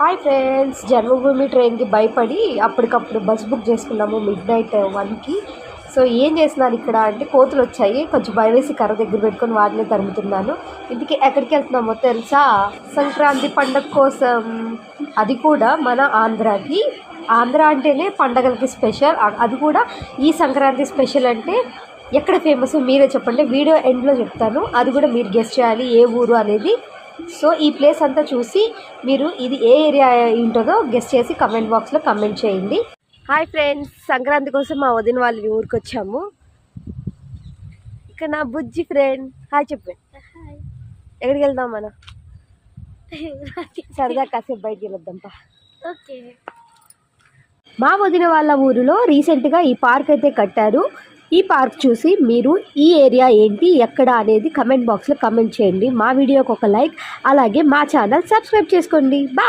Hi friends, జన్మభూమి ట్రైన్కి భయపడి అప్పటికప్పుడు బస్ బుక్ చేసుకున్నాము మిడ్-నైట్ 1కి. సో ఏం చేస్తున్నాను ఇక్కడ అంటే కోతులు వచ్చాయి, కొంచెం భయం వేసి కర్ర దగ్గర పెట్టుకొని వాటిని తరుముతున్నాను. ఇంటికి ఎక్కడికి వెళ్తున్నామో తెలుసా? సంక్రాంతి పండుగ కోసం. అది కూడా మన ఆంధ్రాకి. ఆంధ్ర అంటేనే పండగలకి స్పెషల్. అది కూడా ఈ సంక్రాంతి స్పెషల్ అంటే ఎక్కడ ఫేమస్ మీరే చెప్పండి. వీడియో ఎండ్లో చెప్తాను, అది కూడా మీరు గెస్ చేయాలి ఏ ఊరు అనేది. సో ఈ ప్లేస్ అంతా చూసి మీరు ఇది ఏ ఏరియా ఉంటుందో గెస్ చేసి కమెంట్ బాక్స్లో కమెంట్ చేయండి. హాయ్ ఫ్రెండ్స్, సంక్రాంతి కోసం మా వదిన వాళ్ళ ఊరికి వచ్చాము. ఇక్కడ నా బుజ్జి ఫ్రెండ్ హాయ్ చెప్పండి. ఎక్కడికి వెళ్దాం మనం? సరదా కాసేపు బయటికి వెళ్ళొద్దాంపా. ఓకే. మా వదిన వాళ్ళ ఊరిలో రీసెంట్గా ఈ పార్క్ అయితే కట్టారు. ఈ పార్క్ చూసి మీరు ఈ ఏరియా ఏంటి ఎక్కడ అనేది కమెంట్ బాక్స్లో కమెంట్ చేయండి. మా వీడియోకి ఒక లైక్, అలాగే మా ఛానల్ సబ్స్క్రైబ్ చేసుకోండి. బాయ్.